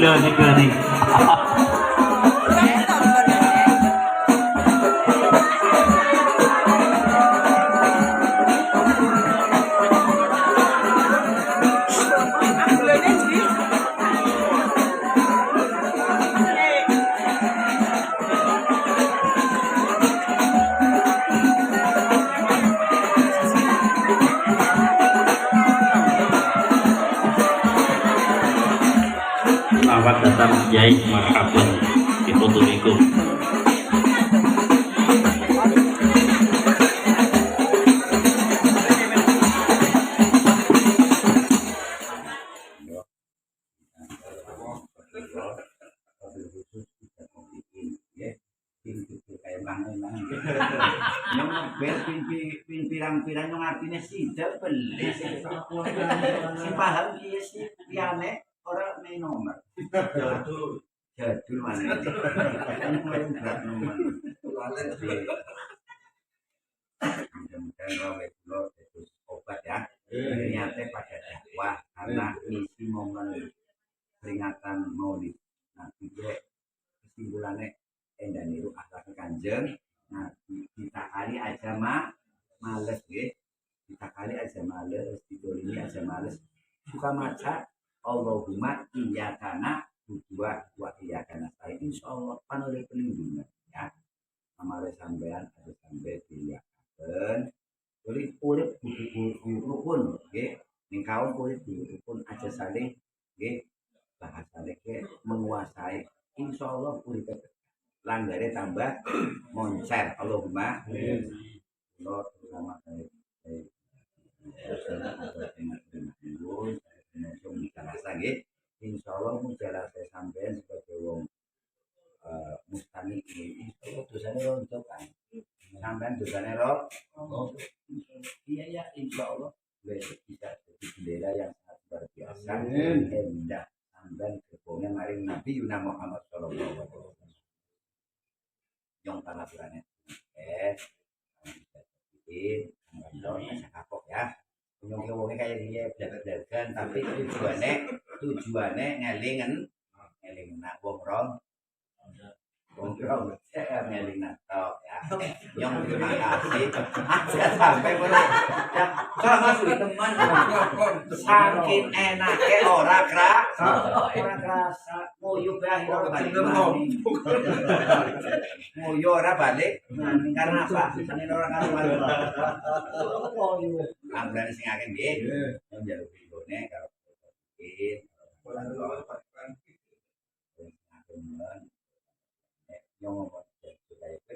gula nih nih. Selamat datang Kiai Marhaban di Fotorikum. Pirang-pirang yang artinya tidak beli si paham dia si piane orang main nomor jadul mana berat nomor mudah-mudahan rawe kula terus obat ya ternyata pada dakwah karena misi momen peringatan Maulid. Nah itu kesimpulannya endah niru akhlak Kanjeng. Nah kita kali aja males ya, kita kali aja males, ini aja males, suka maca Allahumma iyyakana berdua wa iyyakana nasta'in. Insyaallah pan oleh pelindungan ya. Amare sampean ada sampai dilihatkan. Jadi urip rukun nggih. Ning kaum urip rukun aja saling nggih bahasane ke menguasai. Insyaallah urip langgare tambah moncer. Allahumma Allah terutama dari insya Allah mujalah saya sampean sebagai wong mustani ini dosanya roh itu kan sampean dosanya roh iya ya insya Allah besok bisa jadi bendera yang sangat luar biasa indah sampean keponnya maring Nabi Yuna Muhammad Sallallahu Alaihi Wasallam yang tanah bulannya bisa kapok ya ngomong kayak dia belajar tapi tujuannya ngelingen nak wong rong ngeling tok ya yang terima kasih aja sampai boleh kalau masuk teman saking enaknya ora kerasa nguyuh berakhir balik nguyuh ora balik karena apa saking orang kan nguyuh ambil sing akeh nggih njaluk videone kalau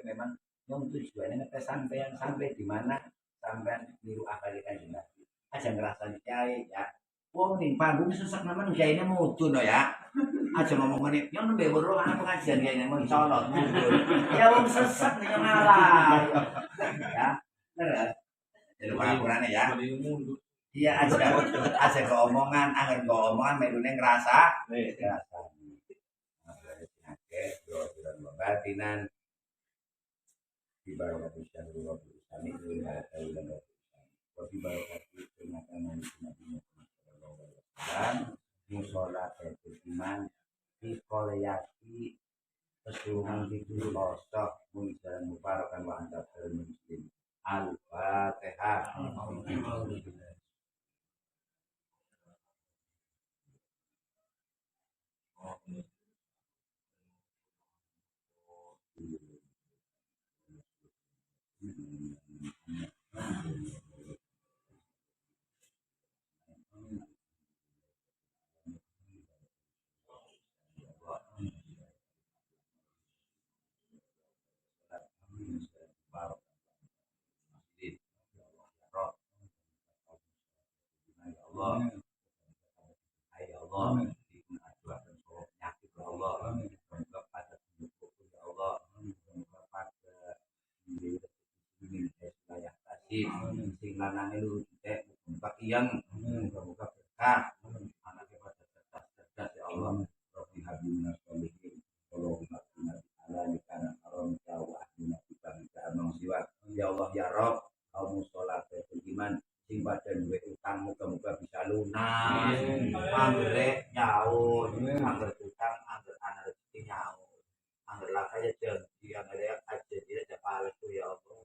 memang yang tujuannya ngetes sampai di mana sampai niru akalikan juga aja ngerasa dicai ya wong ning panggung sesak naman kiai mudun ya aja ngomong ngene yang nembe weruh ana pengajian kiai mau colot ya wong sesak ning ngalah ya bener jadi pangurane ya iya aja keomongan angger keomongan melune ngerasa batinan di bawah keputusan Allah kami ingin tahu dan di bawah peringatan Nabi Muhammad SAW musola iman di koleksi keseluruhan itu losok menjalan mubarakan wa anta muslim al-fatihah. Sing lanange luru cek muga iyang muga berkah anake pada cerdas ya Allah Rabbi habibna sholihin Allahumma inna ala nikana aron jauh ahdina kita anong siwa ya Allah ya Rabb kaum sholat iman sing pada duwe utang muga-muga bisa lunas pamrih nyaur pamrih aja yang ada aja dia dapat itu ya Allah.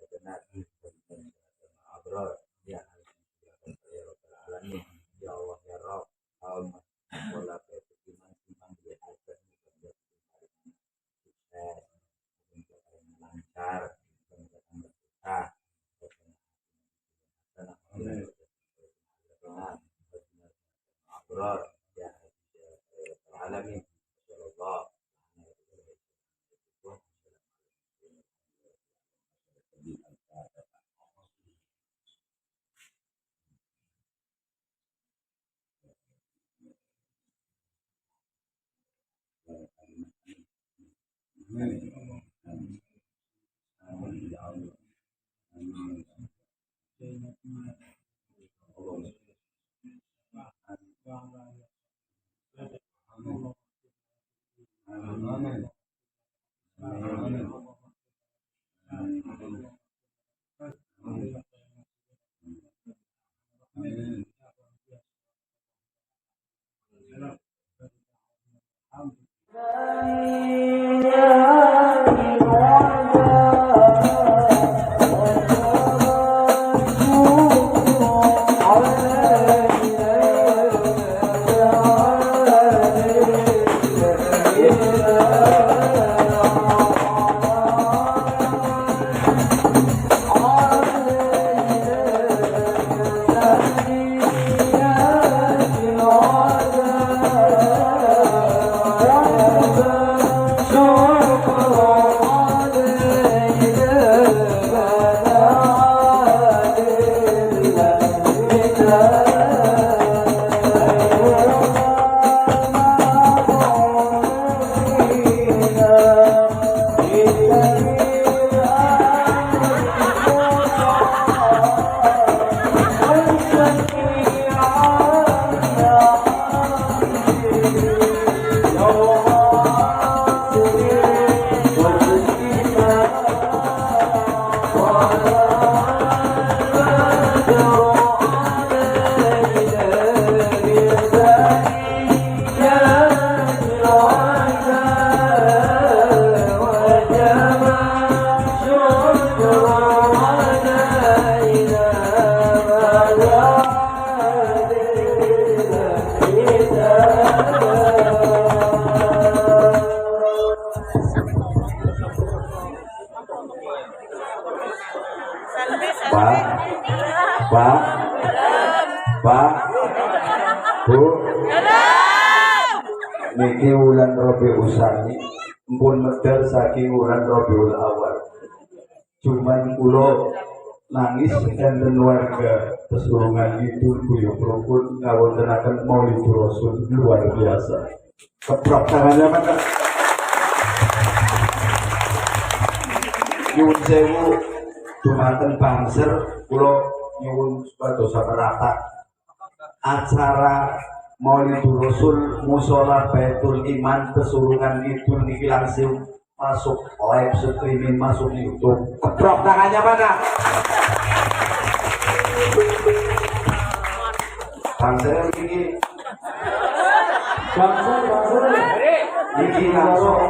Benar. Abrol ya ya Allah ya Rob bola beriman iman dia aja lancar Abrol ya alamin Allah. Pak, Bu, niki wulan Rabiul Tsani, mpun medal saking wulan Rabiul Awal. Cuman kula nangis enten warga Pesulungan Kidul Buyuk Rukun ngawontenaken Maulid Rasul luar biasa. Keprok tangannya mana? Nyuwun sewu dumateng Bangser kula nyuwun supados saperata acara Maulid Rasul Mushola Baitul Iman Pesulungan Kidul niki langsung masuk live streaming, masuk YouTube. Keprok tangannya mana? Bangser ini niki langsung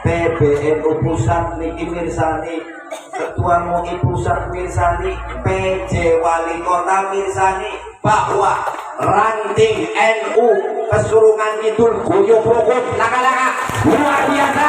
PBNU Pusat niki mirsani, Ketua MUI Pusat mirsani, PJ Wali Kota mirsani bahwa ranting NU Pesulungan Kidul Buyuk Rukun laka-laka luar biasa.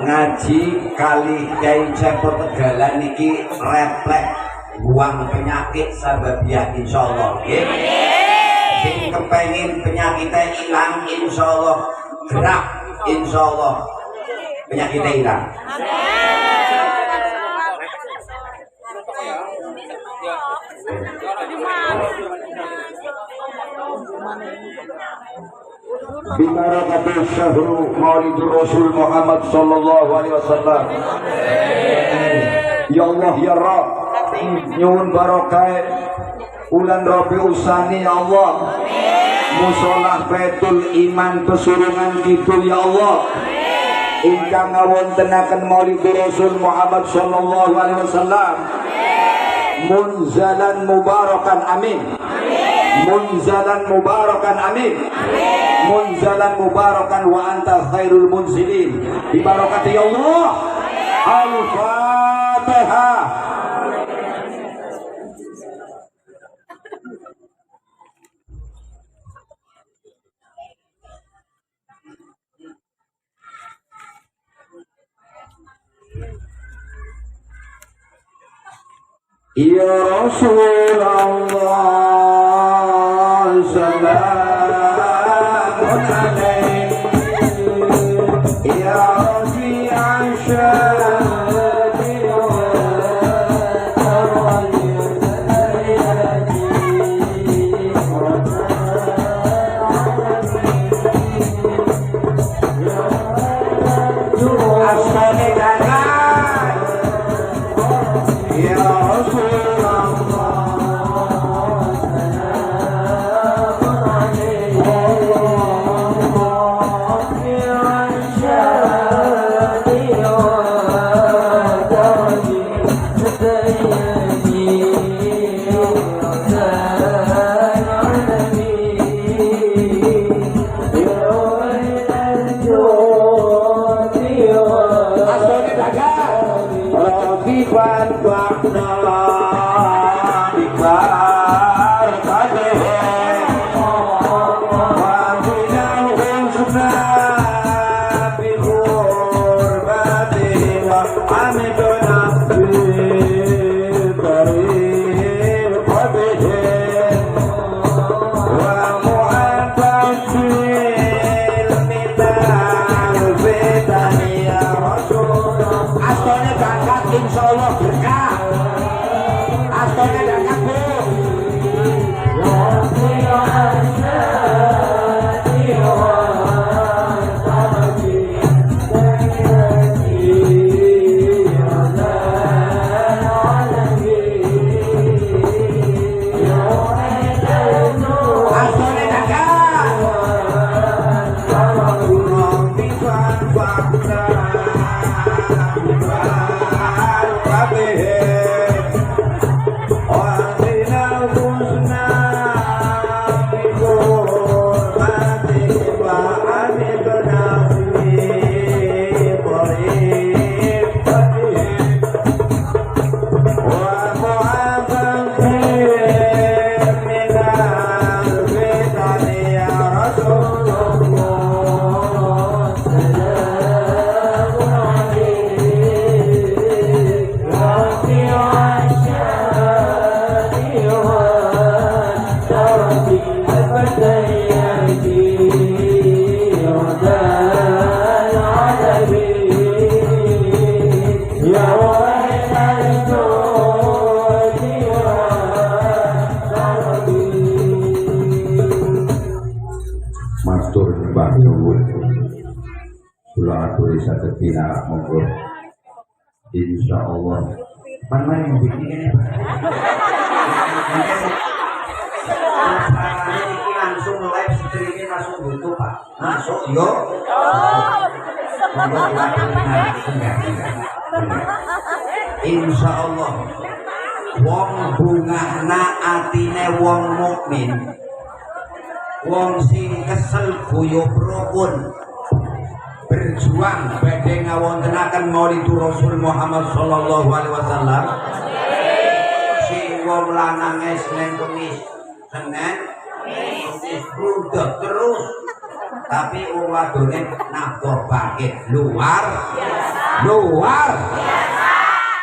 Ngaji kali Kyai Joko Tegalan niki refleks buang penyakit sababiah insyaallah nggih. Sing kepengin penyakitnya hilang insyaallah gerak insyaallah penyakitnya hilang. Bimarakatul syahru Maulidur Rasul Muhammad sallallahu alaihi wasallam. Ya Allah ya Rabb, nyuwun barokah bulan Rabiul Tsani ya Allah. musola Baitul Iman Pesurungan Kidul ya Allah. Ingkang ngawontenaken Maulid Rasul Muhammad sallallahu alaihi wasallam. Munzalan mubarakan amin. Munzalan mubarakan amin. Munzalan mubarakan wa anta khairul munzilin. Bi barakati Allah. Al-Fatihah. Ya Rasulullah salamun alaik ya Rafi'an syadi Satetina monggo insyaallah mana yang bikin ini langsung live streaming langsung butuh Pak masuk yo insyaallah wong bungahna atine wong mukmin wong sing kesel guyub rukun berjuang badhe ngawontenaken Maulid Rasul Muhammad sallallahu alaihi wasallam. Sing wong lanange Senin Kamis, Senin Kamis rudal terus. Tapi wong wadone nafkah bangkit luar biasa.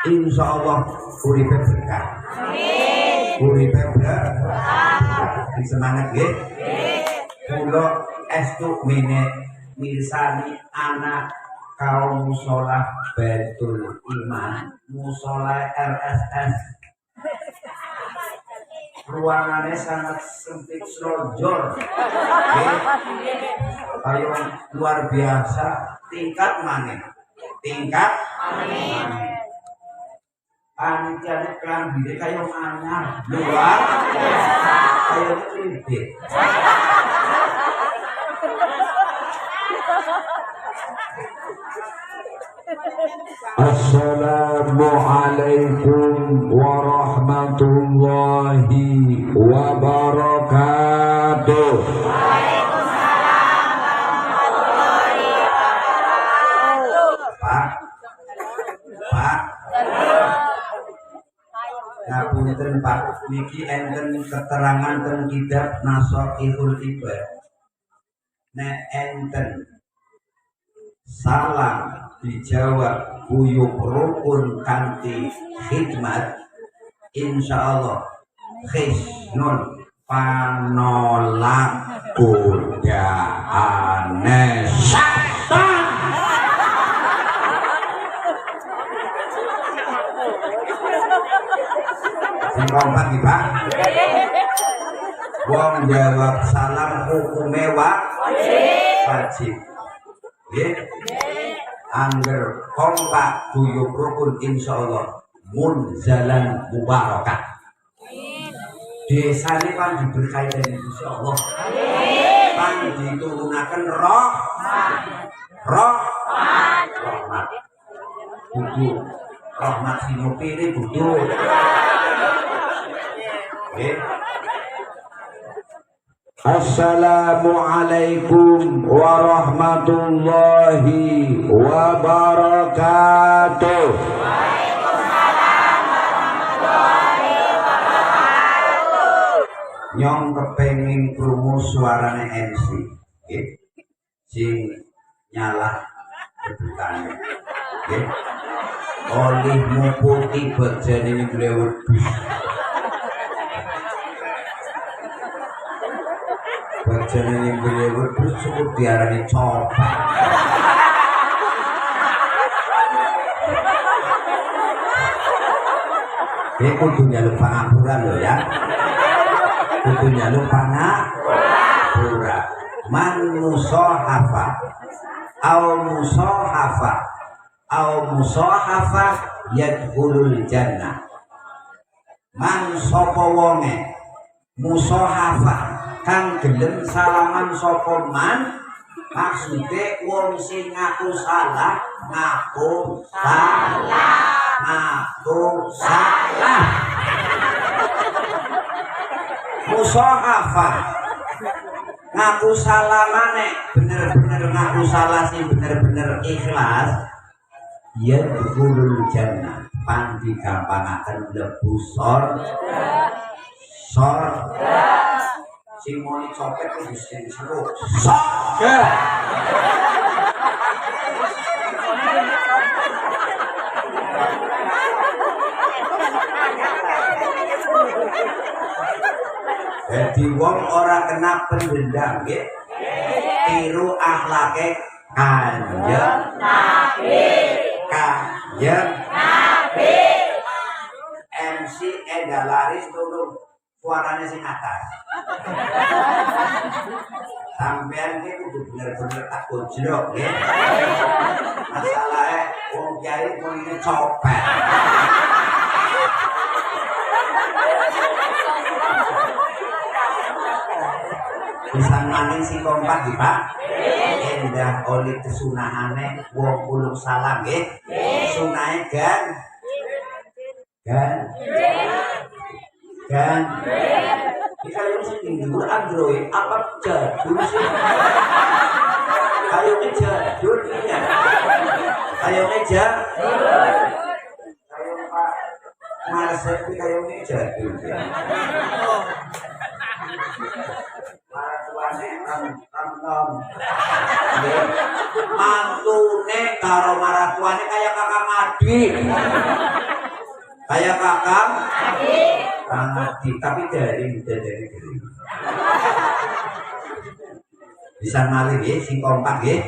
Insyaallah uripe berkah. Amin. Uripe berkah. Semangat nggih. Kula estu mirsani anak kaum musola Baitul Iman musola RSS ruangannya sangat sempit selonjor ayo luar biasa tingkat mana panitianya kelambi kayak anyar luar biasa kayak kredit Assalamualaikum warahmatullahi wabarakatuh. Pak, ngapunten Pak, niki enten keterangan ten kitab Nasaihul Ibad. Nek enten salam dijawab buyuk rukun kanthi khidmat, insyaallah khisnun panolak godaane setan. Sing kompak iki Pak. Wong jawab salam hukume wajib. Nggih. Angger kompak guyub rukun insyaallah munzalan mubarakah. Desane pan diberkahi dening Gusti Allah. Pan diturunaken rahmat. Kudu rahmat sinopire kudu. Nggih. Assalamualaikum warahmatullahi wabarakatuh. Nyong kepengin krungu suarane MC, nggih. Sing nyalah debutane. Nggih. Olihmu putih bajane mlewet. Bajane mlewet cukup diarani copet. Ini kudu nyaluk pangapuran lho ya. Kudu nyaluk pangapura. Man musahafa au musahafa yadkhulul jannah. Man sapa wonge musahafa kang gelem salaman sapa man, maksude wong sing ngaku salah. Musahafa ngaku salah maneh bener-bener ngaku salah sing bener-bener ikhlas, ya dukhulul jannah pandi gampangaken mlebu surga. Sing moni copet kudu sing seru. Jadi wong ora kena pendendam nggih. Tiru akhlake Kanjeng Nabi. MC Enda Laris tolong suarane sing atas. Sampeyan iki kudu bener-bener tak gojlok nggih. Masalahe wong kiai kuwi copet. Pisan maning sing kompak nggih Pak. Endah oleh kesunahane wong ulung salam nggih. Sunahe gan. Kita yang sini Android apa jadul sih? Kayu jadul ya. Kayu jadul. Kayu Pak Marsek kayu jadul ya. Maratuane tam-tam. Mantune karo maratuane kaya Kakang Adi. Kayak Kakang Adi, tapi dari bisa malih nggih sing kompak nggih.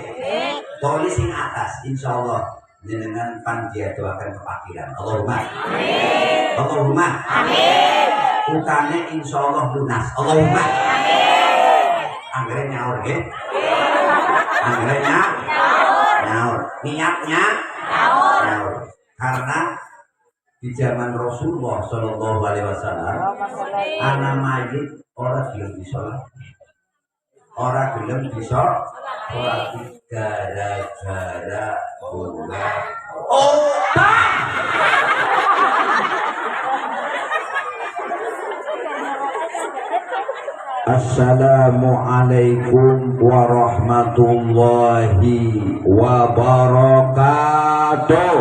Poli sing atas insyaallah jenengan panjenengan doakan kepakiran. Allahumma amin. Allahumma amin. Utane insyaallah lunas. Allahumma amin. Anggere nyaur nggih. Anggere nyaur. Niatnya nyaur. Karena di zaman Rasulullah Shallallahu Alaihi Wasallam, anak mayit orang belum disolat, orang belum disolat gara-gara bunga. Oh. Assalamualaikum warahmatullahi wabarakatuh.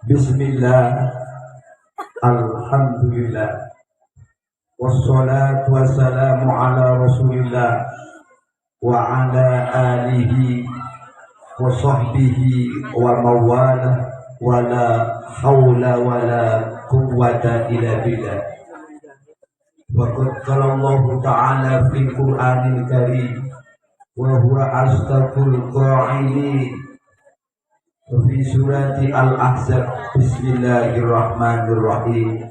Bismillah, alhamdulillah, wassalatu wassalamu ala rasulillah wa ala alihi wa sahbihi wa mawalah wa la hawla wa la quwwata illa billah. Wa qad qala Allah ta'ala fil Qur'anil Karim wa huwa asdaqul qa'ilin fi surati Al-Ahzab. Bismillahirrahmanirrahim.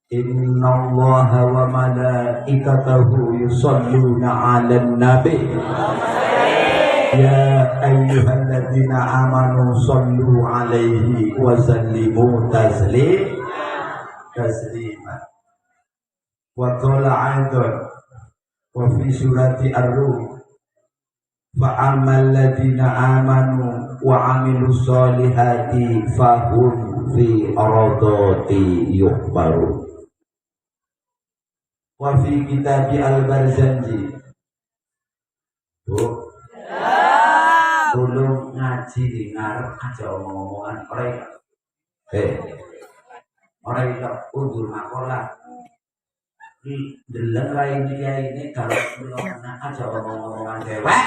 Inna Allaha wa malaikatahu yusalluna 'alan nabi ya ayyuhalladzina amanu sallu 'alaihi wa sallimu taslima. Wa qala 'aidan wa fi surati Ar-Rum fa ammal ladzina amanu wa 'amilus solihati fahum fi aradati yuhbarun. Wa fi kitabi Al-Barzanji. Bu, tolong ngaji di ngarep aja omong-omongan orang. Orang itu undur makola. Di dalam lain dia ini kalau belum aja omong-omongan dewek.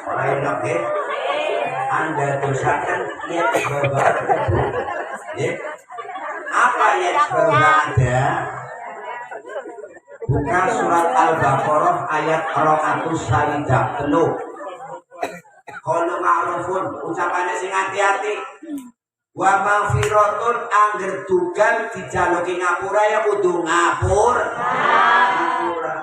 Orang itu Anda dosakan lihat bapak. Apa yang ada? Buka surat Al-Baqarah ayat 230. Qalu ma'rufun, ucapannya sing hati-hati. Wa maghfiratun, angger dugal dijaluki ngapura ya kudu ngapur. Ngapura.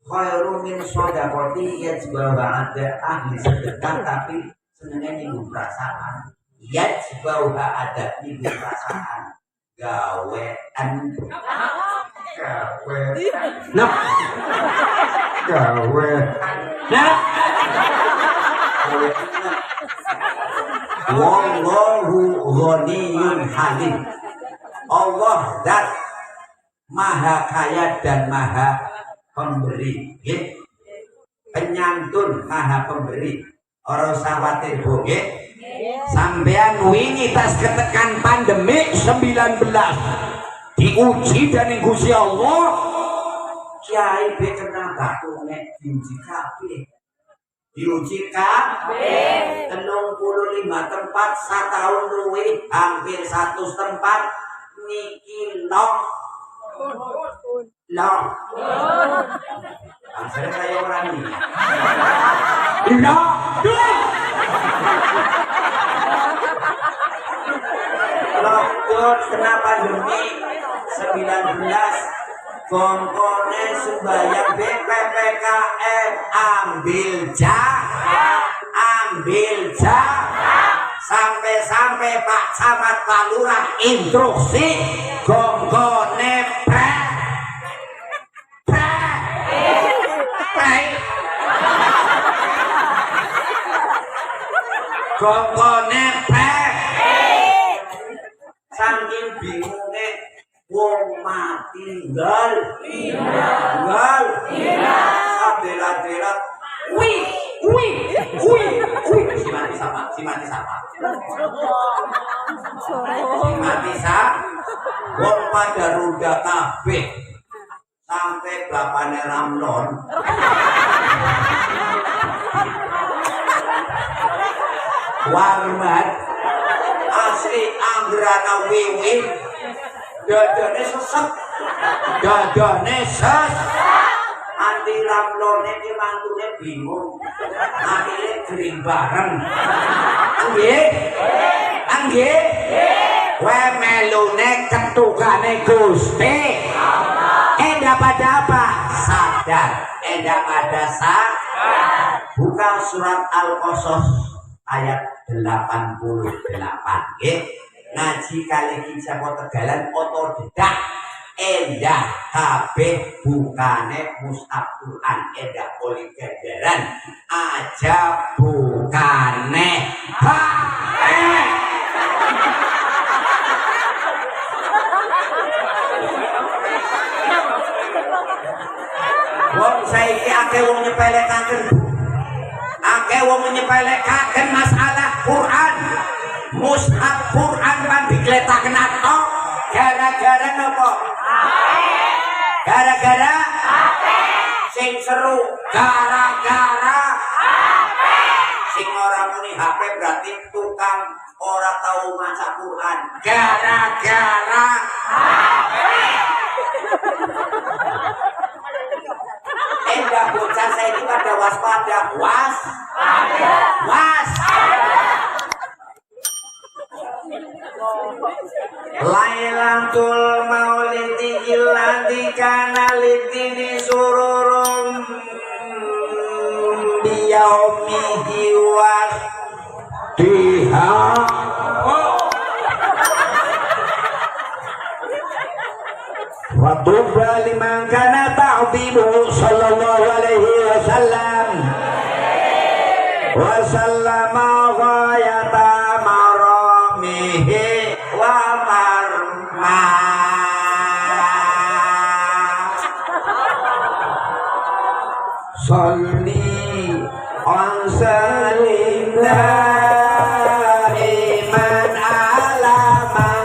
Khairum min shadaqati, ya juga ada ahli sedekah tapi senengnya nyinggung perasaan. Ya juga ada nyinggung perasaan. Gawean wallahu ghaniyun halim. Allah zat maha kaya dan maha pemberi, penyantun, maha pemberi. Ora usah khawatir Bu, sampean wingi tas ketekan pandemi 19 diuji dan Gusti Allah. Kiai be kena batu nek diuji kabeh. Diuji kabeh 35 tempat setahun luwih, hampir 100 tempat niki Akhirnya kayak orang ini. Lockdown kena pandemi 19, kongkone sembahyang BPPKM ambil jah, sampai Pak Camat Pak Lurah instruksi kongkone kongkone saking bingungnya wong mati tinggal bela-bela wih si mati sama wong pada ruda kabeh sampai bapaknya Ramlon warmat asli anggrana wiwi dadane sesek anti Ramlone iki mantune bingung akhirnya gering bareng anggih we melune ketukane Gusti dapat apa sadar pada sadar. Buka surat Al-Qasas ayat 88 ngaji kali kita Tegalan otodidak endah HP bukane mushaf Quran endah oli gederan aja bukane HP. Wong saiki akeh wong nyepelekaken akeh wong nyepelekaken masalah Quran mushaf Quran kan digletaken atok gara-gara napa? Gara-gara sing seru gara-gara sing ora muni HP berarti tukang ora tahu maca Quran gara-gara enggak bocah saya ini pada waspada Lailatul maulidi illati kana lidini sururum biyaumihi wa diha. Watuba liman kana ta'bibu sallallahu alaihi wasallam wa sallama ghayata maramihi wa marma. Salli on salina iman alaman.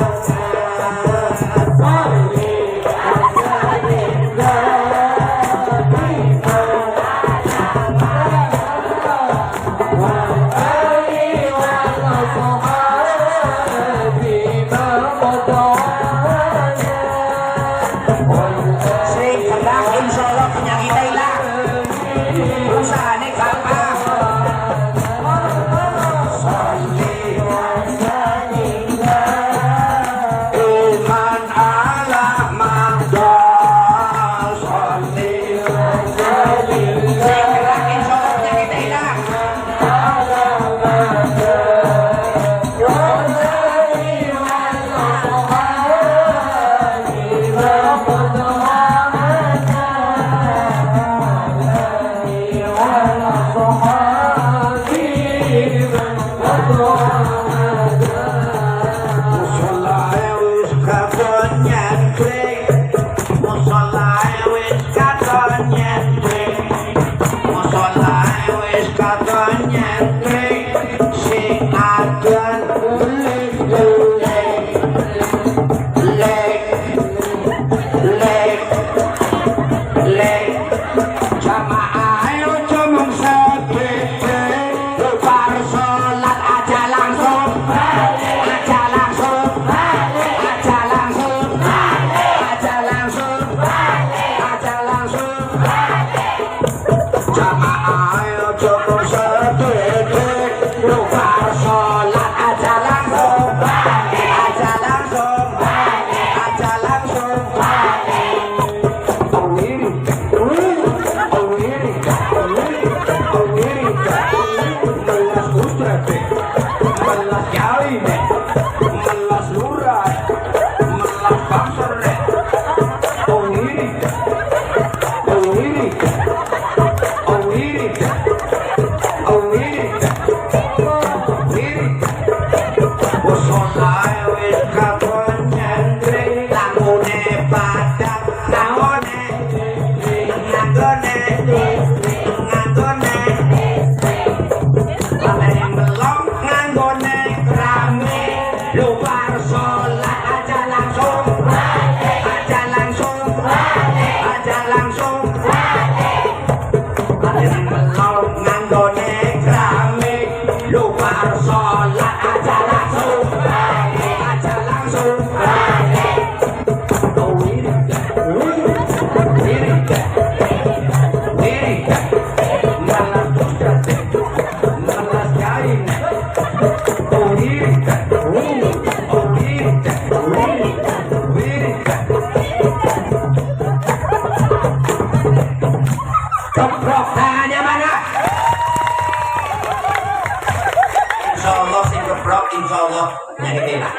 Insyaallah sing keprok insyaallah nyari kena.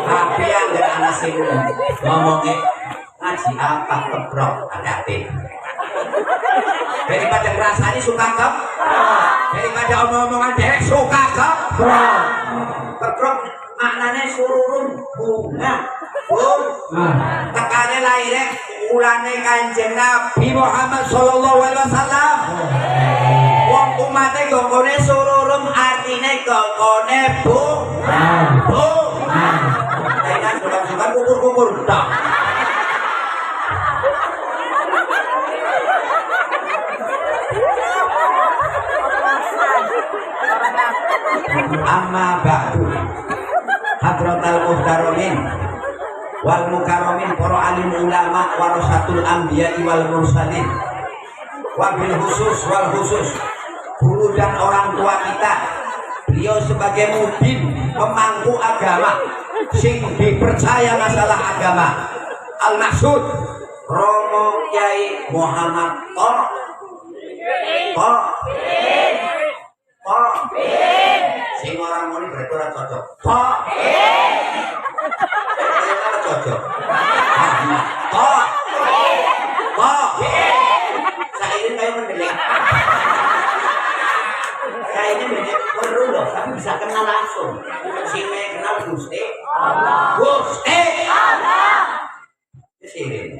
Tapi yang sing ngomongnya ngaji apa keprok hati-hati. Daripada ngerasani suka daripada omong-omongan derek suka keprok maknanya sururun bunga tekane lahirnya ulane Kanjeng Nabi Muhammad sallallahu alaihi wasallam. Wong umate gongkone sururun artine gongkone dengan bukan kukur tok. Amma ba'du hadratal muhtaramin wal mukarramin para alim ulama warasatul anbiya wal mursalin wabil khusus guru dan orang tua kita. Beliau sebagai mubin pemangku agama sing dipercaya masalah agama al-maksud Romo Kyai Muhammad sing orang muni berarti ora cocok. Cocok. Saya ini kayak mendelik. Saya ini perlu loh, tapi bisa kenal langsung. Sini kenal Gusti Allah. Gusti Allah. Sini.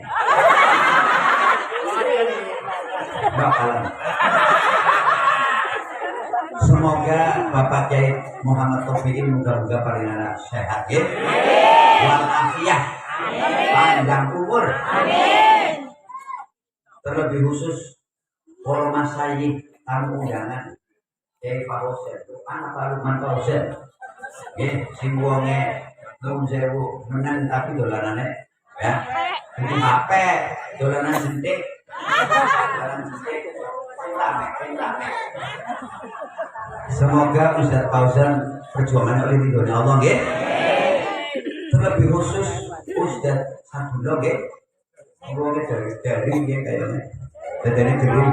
Bakalan. Semoga Bapak Kiai Muhammad Taufikin moga-moga parinana sehat ya. Walafiat. Panjang umur. Amin. Terlebih khusus para masyayikh tamu undangan Kiai Faroset, anak baru Mantoset. Nggih, sing wonge nuwun sewu menang tapi dolanane ya. Ini HP, dolanan jentik. Dolanan jentik. Semoga Ustaz Fauzan perjuangan oleh ridhonya Allah nggih. Terlebih khusus Ustaz Sabulo nggih. Ngomongnya dari nggih kayaknya. Dadane gede.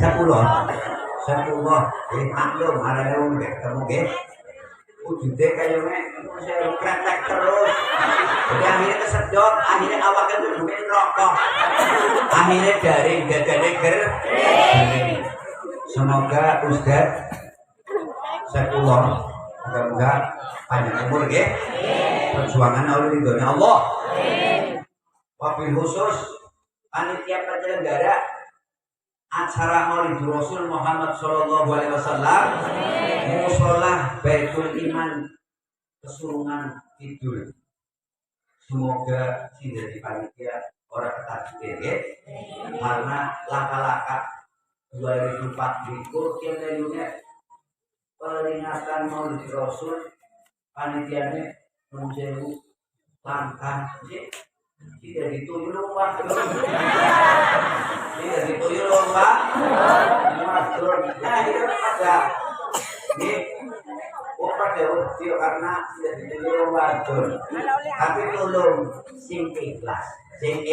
Sabulo. Maklum arane wong ketemu nggih. Wujude kayaknya saya kretek terus. Jadi akhirnya kesedot, akhirnya awaknya tujuhin rokok. Akhirnya dari dadane garing. Semoga Ustaz Sabulo moga-moga panjang umur nggih. Perjuangan oleh ridhonya Allah. Wabil khusus panitia penyelenggara acara Maulid Rasul Muhammad sallallahu alaihi wasallam Mushola Baitul Iman Kesurungan Kidul. Semoga sing dadi panitia ora ketat ya. Karena laka-laka 2004 berikut yang lainnya peringatan Maulid Rasul panitianya menjeru langkah tidak dituyul lomba tidak dituyul lomba nah itu ada ini pada waktu karena tidak dituyul lomba tapi tolong sing ikhlas sing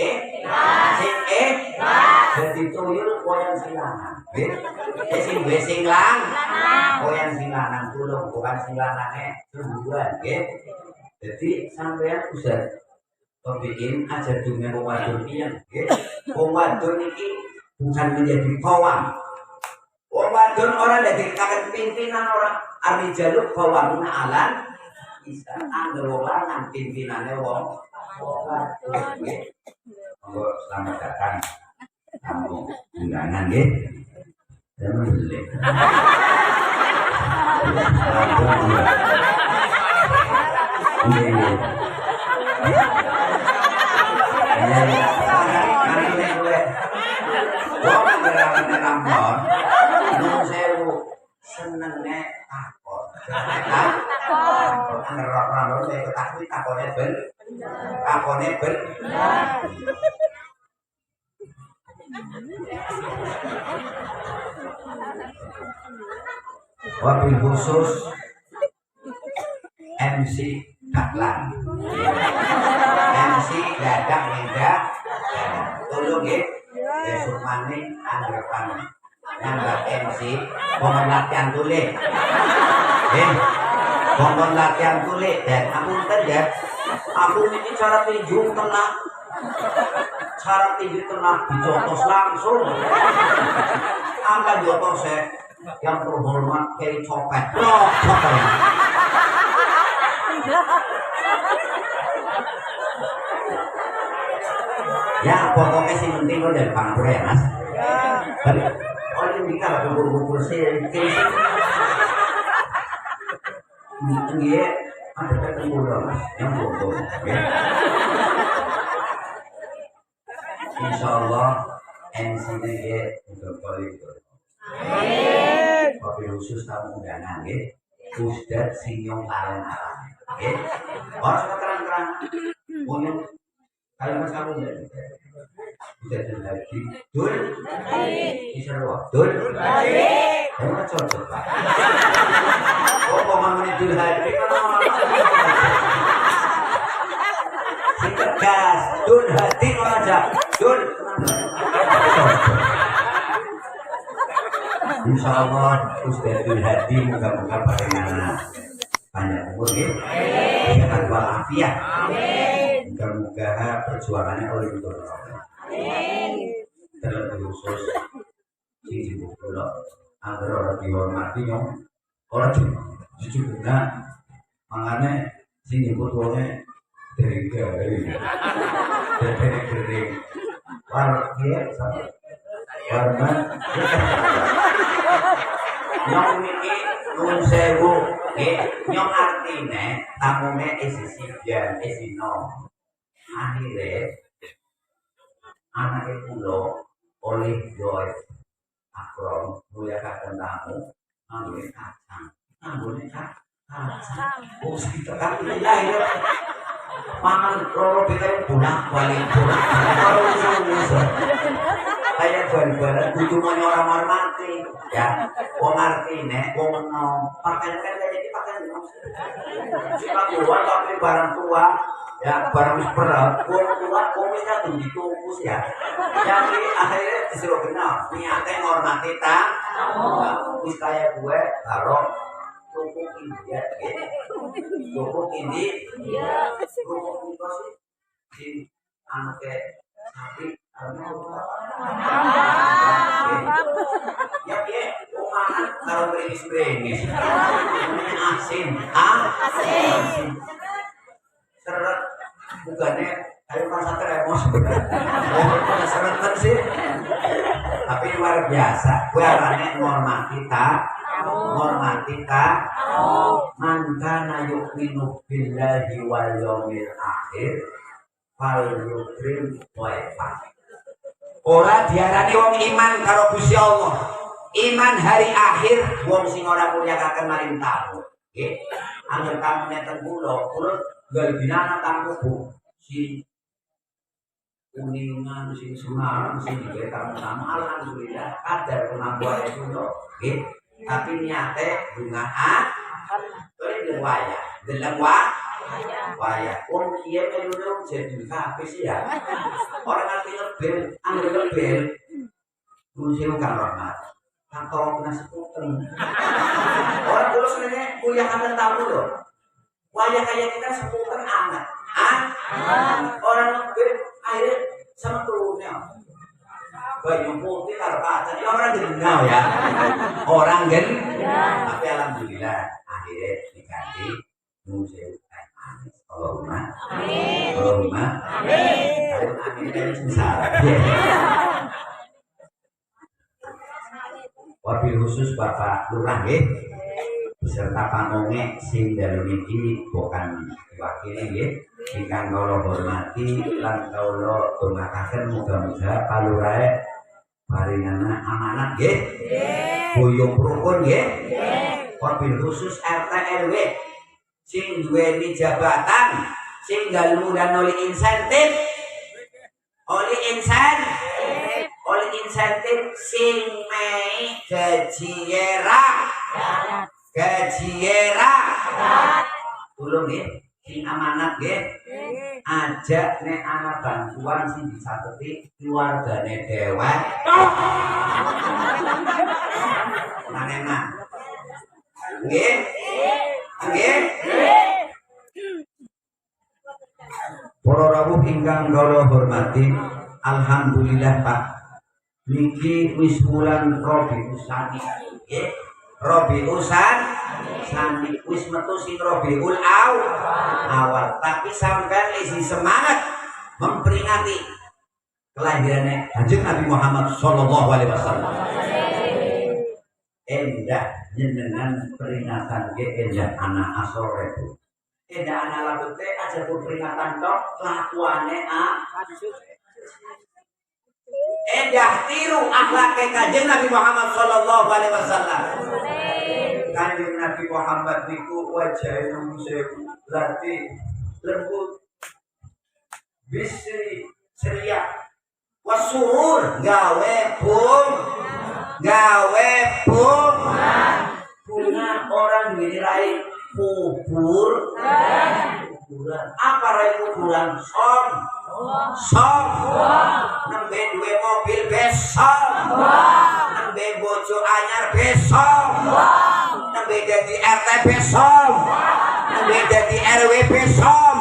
jadi tuyul koyan silangan sing koyan silangan tolong bukan silangannya sembuhan jadi sampean usah bikin ajar dunia wong wadon pian nggih. Wong wadon iki bukan menjadi pawang. Wong wadon ora dadi kaken pimpinan ora arijaluk pawang alan bisa angger wong lanang pimpinane wong wadon nggih. Monggo selamat datang tamu undangan nggih. Alhamdulillah. Senengnya takut ngerok-ngerok saya ketahui takonnya ben wabil khusus MC Dahlan MC Dadak Mega tolong ya besok maning anggapan nambah MC mau latihan tulis Ngomong latihan tulik dan aku ntar aku ini cara tinju tenang. Cara tinju tenang dijotos langsung. Angkat jotos yang terhormat kayak copet. Loh, copet. Ya pokoknya sih penting lo dari pangkur ya mas. Oh ini kita bubur-bubur sih. Iya, ada ketemu loh mas, yang bubur. Insya Allah NCD juga boleh itu. Kopi khusus tamu undangan, Ustad Sinyong Alang-alang. Orang terang-terang, punya kalimat kamu udah lagi dul bisa ruang dul emang cocok pak oh ngomong dul hati gas dul hati aja dul Insya Allah Ustaz dul hati moga-moga pada banyak umur ya sehat walafiat mudah-mudahan perjuangannya oleh itu terlebih khusus si ibu pulau agar orang dihormati yang orang juga makanya si ibu pulau dari warga warga yang ini nun sewu yang artinya tamunya isi sijan isi no akhirnya anaknya pulau oleh Joy Akrom muliakan tamu ngambilin kacang oh segitu kan ya mangan loro kita pulang balik kalau musuh kayak bal-balan kudu orang mati ya wong artine wong nom pakaian kan kayak iki pakaian kita keluar tapi barang tua ya barang wis berat wong tua wong wis kadung dikukus ya jadi akhirnya disuruh kenal niate ngormati ta wis kaya gue karo tuku India tuku India tuku itu sih di anake sapi ya umahan kalau beringis asin seret bukannya ayo masa teremos seret sih tapi luar biasa gue arahnya ngormati ta mangkana yu'minu billahi wal yawmil akhir fal yukrim waifah. Ora diarani wong iman karo Gusti Allah. Iman hari akhir wong sing ora mulyakaken maring tamu. Nggih. Angger tamune ten kula galbinana tamu Bu. Si Kuningan, si Semarang, si tamu-tamu alhamdulillah kadar kemampuan itu lho. Nggih. Tapi niate bungaan kowe waya. Deleng waya. Wong kiye melu jadi kabeh sih ya. Orang ngerti lebel, anggur lebel. Muncul karena kantor kena seputen. Orang dulu sebenarnya kuliah akan tahu loh. Wajah kayak kita seputen amat. Orang lebel akhirnya sama turunnya. Banyak putih karpatan. Ya orang genau ya. Orang tapi alhamdulillah akhirnya diganti muncul. Allahumma amin. Allahumma amin. Amin. Wabil khusus Bapak Lurah nggih beserta pamongge sing dalu niki bukan wakile nggih ingkang kula hormati lan kula dongakaken muga-muga palurae paringana amanat nggih. Buyung rukun nggih. Wabil khusus RT RW sing duweni jabatan sing galu dan oleh insentif sing mei gajiera tulung nggih sing amanat nggih ajak nek ana bantuan sing disateti keluargane dewek manena nggih Nggih. Para rawuh ingkang kula hormati, alhamdulillah Pak. Niki wis wulan Rabiul Tsani. Nggih. Rabiul Tsani wis metu sing Rabiul Awal. Tapi sampean isi semangat memperingati kelahirannya Kanjeng Nabi Muhammad sallallahu alaihi wasallam. Endah jenengan peringatan ge endah anak asore bu. Endah anak labute aja pun peringatan tok lakuane endah tiru akhlak Kanjeng Nabi Muhammad sallallahu alaihi wasallam. Kanjeng Nabi Muhammad niku wajah sewu berarti lembut bisri ceria wasurur gawe bunga orang dinirai kuburan apa rai kuburan som nembe duwe mobil besok nembe bojo anyar besok nembe dadi RT besok nembe dadi RW besok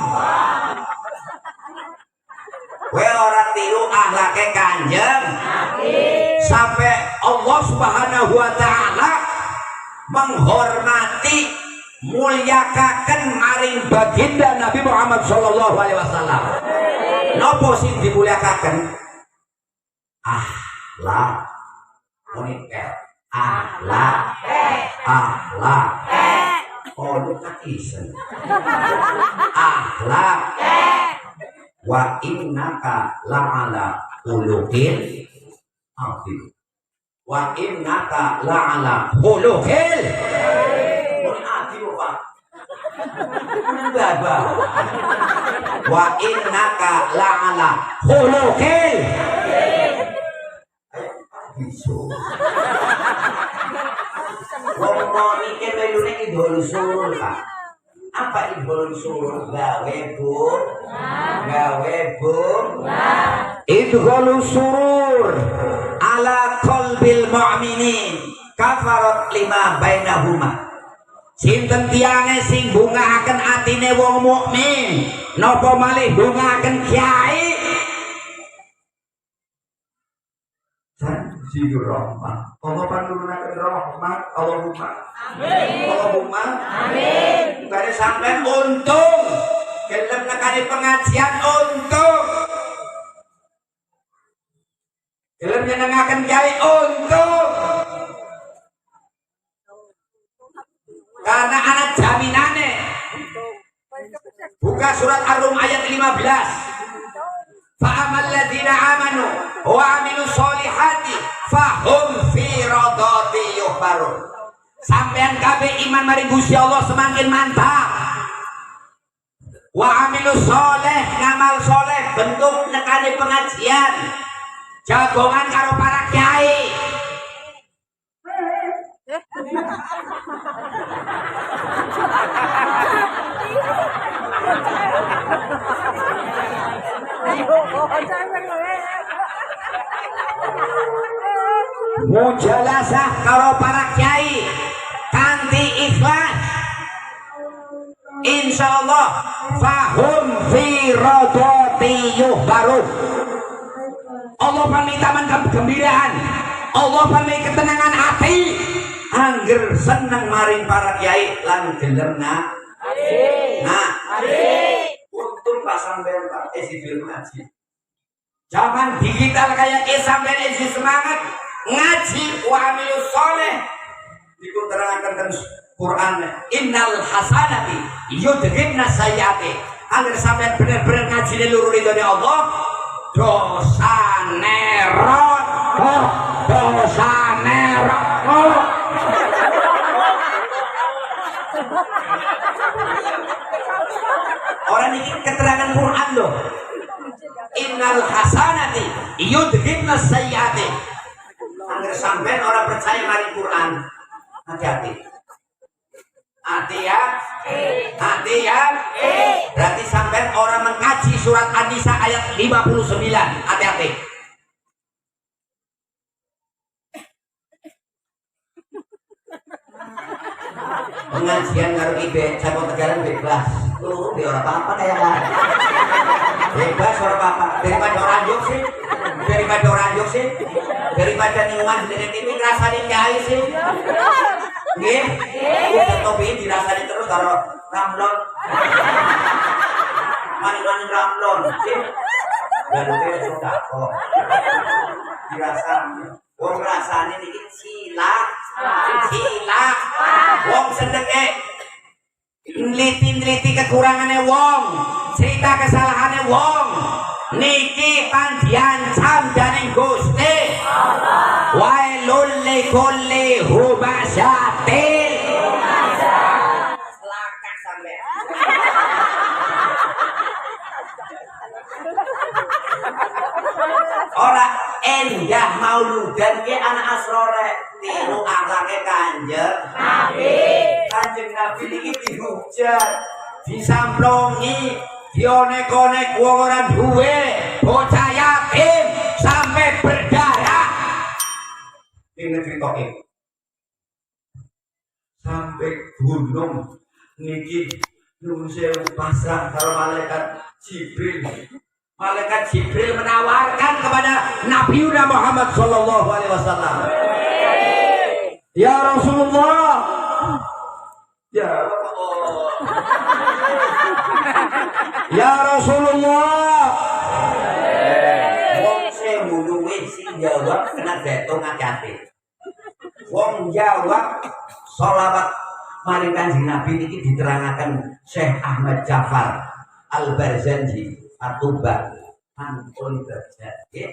we orang tiru akhlake Kanjeng sampai Allah Subhanahu wa taala menghormati mulyakaken maring baginda Nabi Muhammad sallallahu alaihi wasallam. Napa sing dimulyakaken? Akhlak. Moniker. Akhlak. Oh, lu kakisen. Akhlak. Wa innaka la'ala khuluqin azim. Wa innaka la'ala khuluqin azim Pak. Baba. Wa innaka la'ala khuluqin bisu. Wong iki melune idul surur Pak. Apa idul surur? Gawe bu idul surur ala qalbil mu'minin kafarat lima bainahuma. Sinten tiange sing bungaaken atine wong mukmin napa malih bungaaken kiai Tanzilur Rahmah. Allah panurunaken rahmat Allahumma amin. Allahumma amin. Bare sampean untung gelem nekani pengajian untung. Gelem nyenengaken kiai untung. Karena anak jaminane. Buka surat Ar-Rum ayat 15. Fa'amal ladzina amanu wa 'amilus solihati fahum fi radati yuhbarun. Sampean kabeh iman maring Gusti Allah semakin mantap. Wa 'amilus soleh ngamal soleh bentuk nekane pengajian. Jagongan karo para kiai. Mujalasah karo para kiai kanthi ikhlas insyaallah fahum fi radati yuhbarun. Allah pamitaman kegembiraan, Allah pamit ketenangan hati angger seneng maring para kiai lan gelem untung pas sampean Pak isi film ngaji. Zaman digital kayak sampean isi semangat ngaji wa amilus soleh dikuterangkan dengan Quran innal hasanati yudhibna sayyiati. Agar sampean bener-bener ngaji di luruh ridhone Allah dosa nerot orang ini keterangan Quran loh. Innal hasanati yudhibna sayyiati. Agar sampean orang percaya mari Quran, hati-hati. Hati ya. Berarti sampean orang mengkaji surat An-Nisa ayat 59. Hati-hati. Pengajian karo ibe Joko Tegalan bebas. Tuh, di ora apa-apa kayak kan. Bebas ora apa-apa. Daripada orang juk sih. Daripada ninguan dari TV rasane kiai sih. Nggih. Udah topi dirasani terus karo ramlon. Mani ramlon sih. Galuhe sudah kok. Dirasani. Wong rasane niki silak. Wong sedeke nliti kekurangane wong, cerita kesalahane wong. Niki pan diancam dening Gusti Allah. Wailul likulli humazatin. Selakak sampean. Ora endah mauludan ki anak asrore tiru akhlake Kanjeng Nabi. Kanjeng Nabi niki dihujat, disamplongi, dionek-onek wong ora duwe, bocah yatim sampai berdarah. Ini cerita iki. Sampai gunung niki nyuwun sewu pasrah karo malaikat Jibril. Malaikat Jibril menawarkan kepada Nabi Muhammad sallallahu alaihi wasallam. Ya Rasulullah. Ya Allah. Ya Rasulullah. Wong sing nguluwe sing jawab kena betung ati-ati. Wong jawab sholawat maring Kanjeng Nabi niki diterangaken Syekh Ahmad Ja'far Al-Barzanji Atuba Antoni Baja nggih.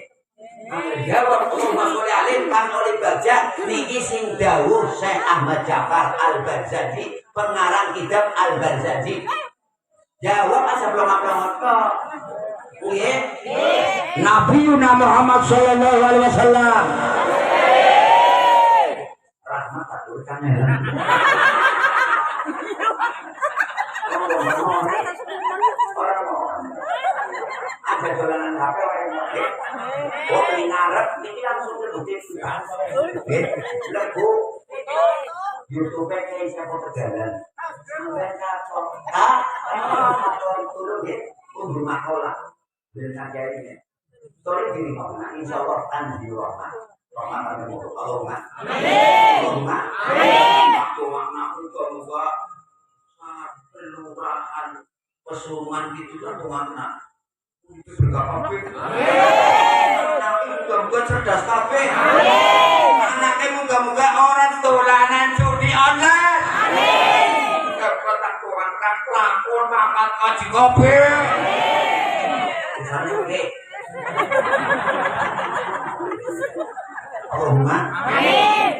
Jawab Allahumma sholli alaihi kan oleh Baja niki sing dawuh Syekh Ahmad Ja'far Al-Barzanji pengarang kitab Al-Barzanji. Jawab asa blong-blong kok. Nggih. Nabi Muhammad sallallahu alaihi wasallam. Rahmat atur kamera. Ada dolanan HP orang yang oh ini ngarep ini langsung ke TV lebu YouTube kayak siapa Tegalan sampai kapok turun ya tunggu makola dengan jadinya story diri mau nah insya Allah tan di rumah akan mau Allahumma amin waktu makna juga kelurahan Pesuruan gitu kan tuh makna itu berapa pun tapi mudah-mudahan cerdas kabeh anaknya moga-moga orang dolanan judi online dapat tuan kan pelakon makan kaji kopi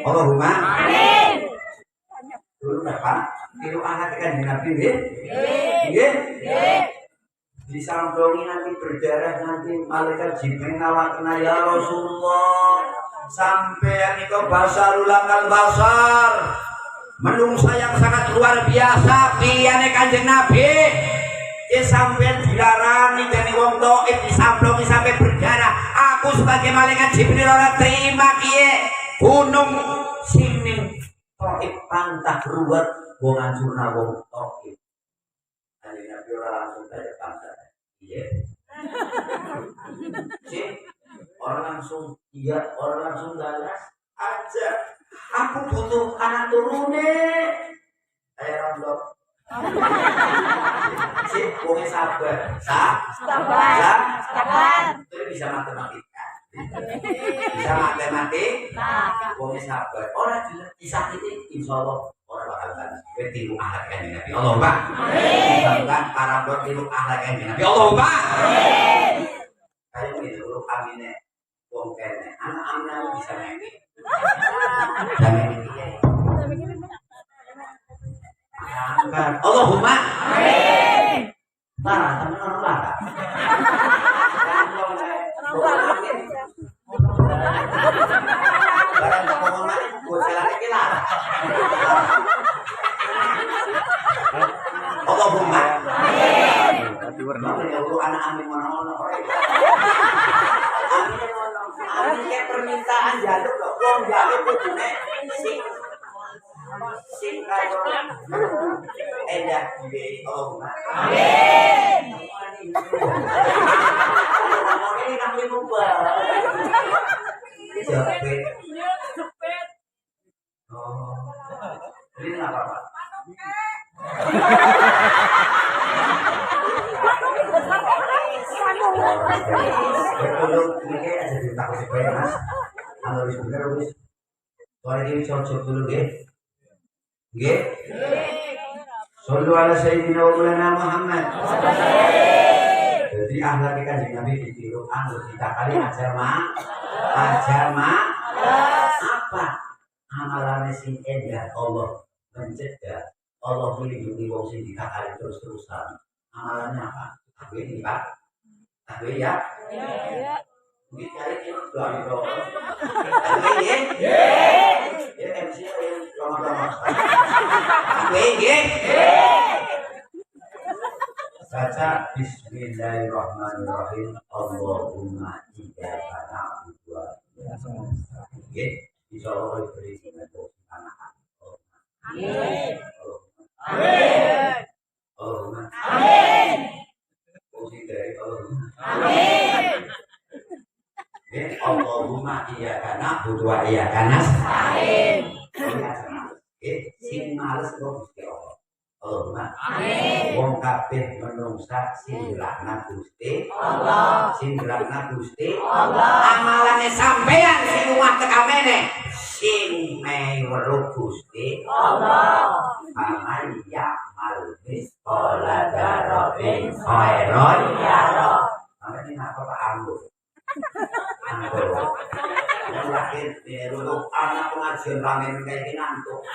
Allahumma amin dulu berapa tiru anak kan Nabi nggih disamplongi nanti berdarah nanti malaikat Jibril nawakna ya Rasulullah sampean itu basarul akal basar menungsa yang sangat luar biasa piyane Kanjeng Nabi ya sampean dilarani dari wong taib disamplongi sampai berdarah aku sebagai malaikat Jibril ora terima kiye gunung sini taib pantah ruwet wong hancurna wong taib. Kanjeng Nabi ora langsung tanya bangsa. Iya. Cik, orang langsung iya, orang langsung galas aja. Aku butuh anak turune. Ayo Ramlo. Cik, wong sabar. Sabar. Itu bisa matematika. Bisa matematika. Wong sabar. Ora disakiti insyaallah ora bakal kan. Tiru akhlak Kanjeng Nabi. Allahumma amin. Mudah-mudahan para blog tiru akhlak Kanjeng Nabi. Allahumma amin. Kayak ngene lho amine wong kene. Anak-anak bisa nyanyi. Jangan iki. Allahumma amin. Para temen ora lah. Barang ngomong bocalan iki lah. Allahumma amin. Ya Allah anak amin mana-mana ora. Amin kayak permintaan jaluk kok wong jaluk kudune sing sing karo endah di Allah. Amin. Ngomong ini kami lupa. Jepit. Oh. Ini apa Pak? Kalau ini ada cerita supaya Mas. Kalau bener wis. Kalau ini cocok dulu nggih. Nggih. Sallu ala sayyidina wa maulana Muhammad. Jadi akhlak Kanjeng Nabi ditiru anu kita kali ajar apa? Amalannya sing endah Allah mencegah Allah melindungi wong sing dikakali terus-terusan. Amalannya apa? Aku ini Pak. Aku ya. Mungkin kali ini doa itu. Aku ini. Ya MC lama-lama. Aku ini. Baca Bismillahirrahmanirrahim. Allahumma iyyaka na'budu wa iyyaka nasta'in. Nggih, insyaallah diberi untuk anak-anak. Amin. Amin. Allahumma amin. Puji dari Allahumma. Amin. Nggih, Allahumma iyyaka na'budu wa iyyaka nasta'in. Nggih, sing males kok Gusti Allah. Allahumma amin. Wong kabeh menungsa sing dilaknat Gusti Allah. Sing dilaknat Gusti Allah. Amalane sampean sing luwih tekamene sing meweruh Gusti Allah. Amaya mal misqala dzarratin khairon yara. Sampeyan apa Pak Anggur? Anggur. Yang lahir di rumah anak pengajian ramen kayak gini ngantuk.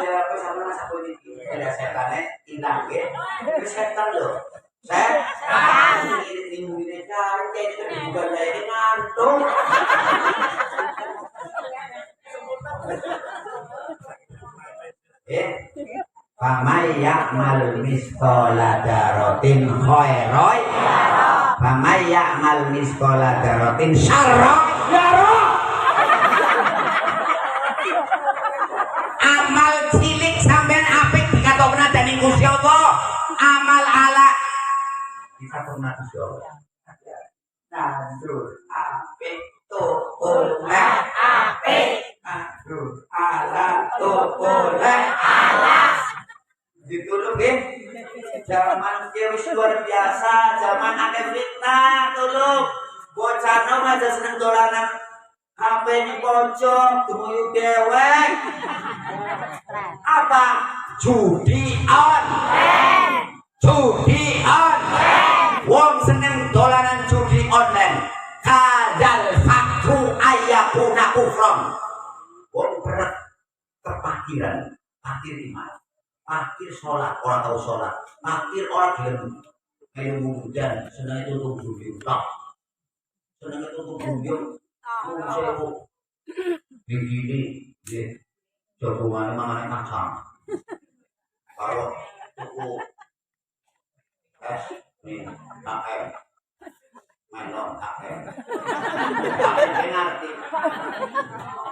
Siapa sama masa politik ada setannya hilang ya setan loh setan ini cari jadi bukan dari ngantuk Pamaya mal miskola darotin khairoy Pamaya mal miskola darotin syarroy amal cilik sampean apik dikatokna dening Gusti Allah. Amal ala dikatokna Gusti Allah. Nandur apik tukule apik. Nandur ala tukule alas. Ditulung nggih. Zaman ki wis luar biasa, zaman akeh fitnah tulung. Bocah nom aja seneng dolanan HP ini pojok, gemuyu dewek. Apa? Judi online. Judi online. Wong seneng dolanan judi online. Kadal fakru ayakuna kufron. Wong berat kepakiran. Pakir iman. Pakir sholat, orang tahu sholat. Pakir orang gelem ilmu dan senang itu untuk judi tak. Senang itu untuk judi. Sewu begini deh jagoannya mana kacang kalau tuku es nih KM melon KM ngerti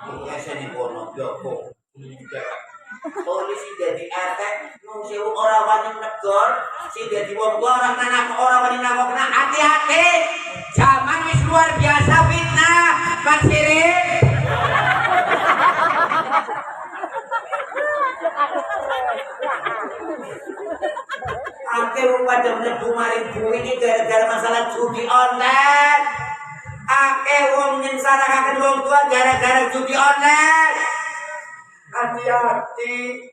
tuku es ini kono joko polisi jadi RT nung sewu orang wajib negor si jadi wong tua orang anak orang wajib nangkok kena hati-hati zaman wis luar biasa fitnah Mas Sirin ake wong pada mlebu maring bumi iki gara-gara masalah judi online ake wong nyengsarakaken wong tua gara-gara judi online hati-hati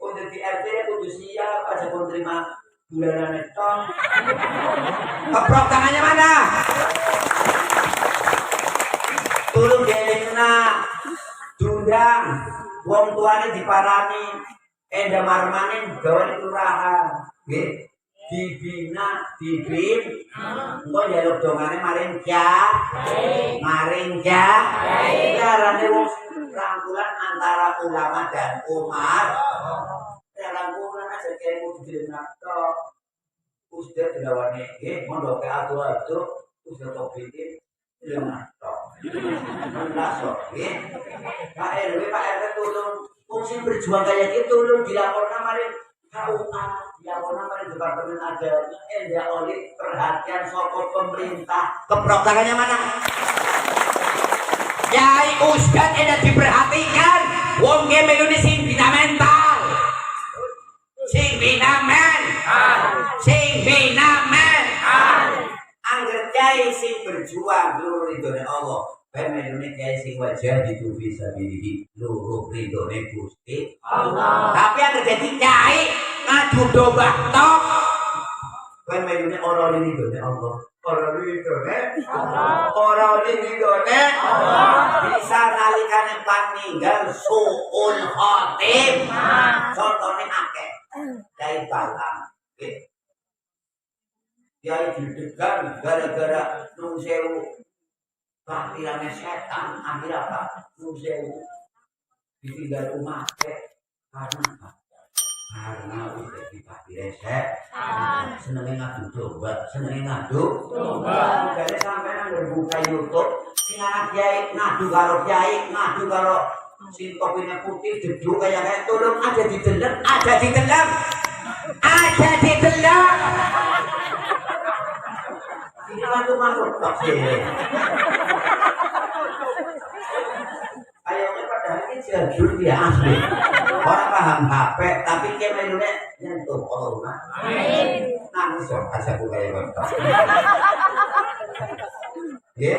untuk di RT kudu siap aja pun terima bulanan itu keprok tangannya mana tulung gelengna dundang wong tuane diparani enda marmane gawe kelurahan nggih dibina dibin engko njaluk dongane maring carane wong rangkulan antara ulama dan umat rangkulan aja kaya kudu dilenakno Ustaz dilawane nggih mondok atu-atu Ustaz kok bikin dilenakno Enggak sok, ya. Pak RW, Pak RT tolong. Fungsi berjuang kayak gitu, tolong dilaporkan mari KUA, dilaporkan mari Departemen Agama, ya oleh perhatian sokong pemerintah. Keprokannya mana? Yai Ustad tidak diperhatikan. Wong ge melune sing bina mental. Sing bina Angger kiai sing berjuang luhur ridhone Allah. Ben melune kiai sing wajah itu bisa diri luhur ridhone Gusti Allah. Tapi angger dadi kiai ngadu domba tok. Ben melune ora ridhone Allah. Ora ridhone Allah. Ora ridhone Allah. Bisa nalikane paninggal suul khotim. Contone akeh. Kiai Balang. Kiai didegan gara-gara nung sewu pakirane setan akhir apa nung sewu ditinggal umat karena udah dipakire setan senenge ngadu domba jadi sampean berbuka YouTube sing anak kiai ngadu karo sing kopine putih jeduk kayak tolong aja dideleng ini masuk tak sih. Ayamnya padahal ini jadul dia asli. Orang paham HP, tapi dia mainnya nyentuh Allah. Nangis dong, asal buka yang berkata. Ya,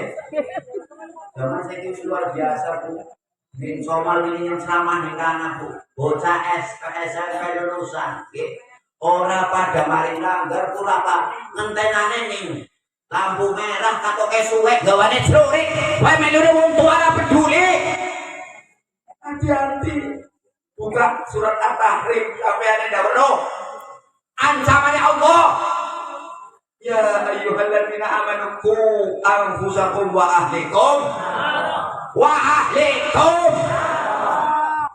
zaman saya luar biasa bu. Di Somal ini yang selama hingga anakku, bocah SMP lulusan. Orang pada mari langgar pula apa ngentenane nih. Lampu merah katok kesuwek gawane celurik wae melune wong tua ora peduli. Hati-hati buka surat At-Tahrim sampeyan ndawono ancamannya Allah ya ayyuhalladzina amanu qu anfusakum wa ahlikum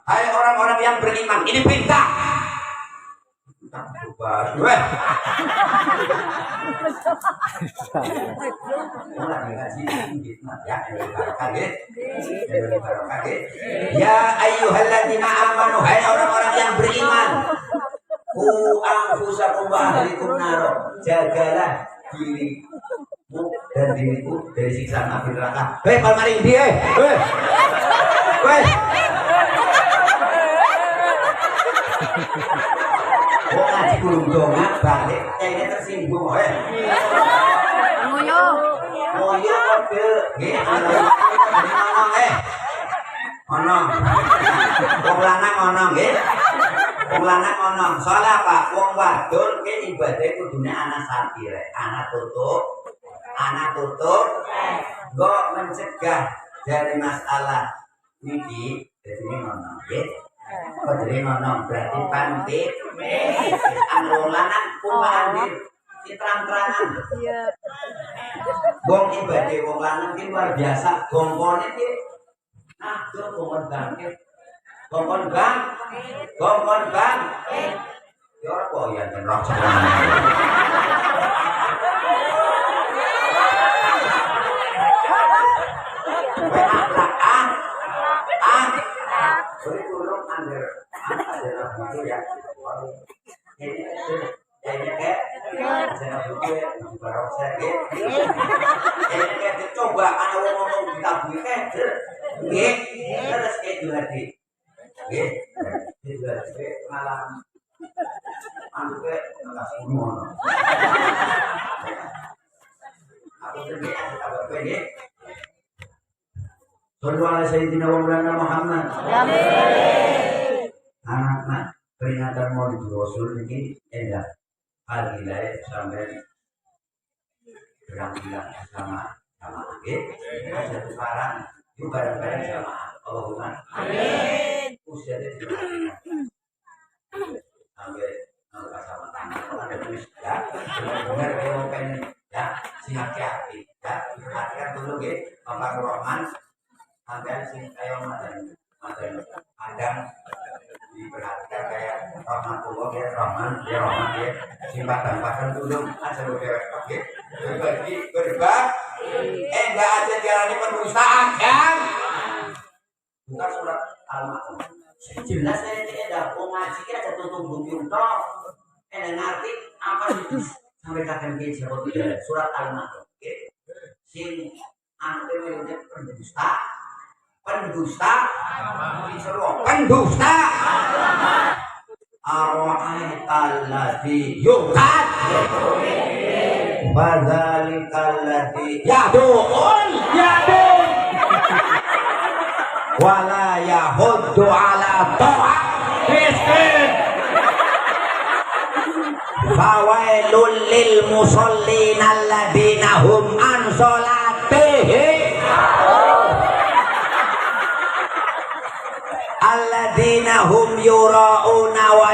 hai orang-orang yang beriman ini perintah ya ayyuhalladzina amanu hai orang-orang yang beriman qu anfusakum wa ahlikum nar jagalah dirimu dan diriku dari siksa api neraka. Palmaring dia ngaji kurung dongan balik kayaknya tersinggung ngoyo kode onong wong lanang onong soalnya apa wong wadon ke ibadah kudune anak sapi anak tutup kok mencegah dari masalah niki jadi onong kok jadi onong berarti pantik anu lanang kumahan di terang-terangan wong ibadah wong lanang ki luar biasa gongkone ki gongkon bang ya ora kok ya ben roh coba ana wong ngomong ditabui nggih terus itu lagi nggih itu lagi malam ampe nggak semua aku sendiri ada apa Sallu ala Sayyidina wa Maulana Muhammad. Anak-anak peringatan Maulid Rasul ini enggak alilai sampai bilang sama satu barang itu barang-barang sama Allahumma amin. Usia itu sampai sama tangan ada tulis ya benar kalau pengen ya hati-hati ya perhatikan dulu ya Bapak Rahman sampai sing kayak madang diperhatikan kayak rahmatullah ya Rahman ya simpan dulu asal udah oke berbagi Enggak aja diarani pendusta agam. Bukan surat Al-Ma'un. Jelas saya tidak mau ngaji aja tutup bumi tok. Ngerti apa itu sampai katakan ke Jawa surat Al-Ma'un. Sing anu pendusta pendusta arwa'aital ladzi yuqad fadzalikal ladzi yadul wala yahuddu ala ta'ah miskin fawailul lil musallin alladzina hum an salatihim alladzina hum yura'una wa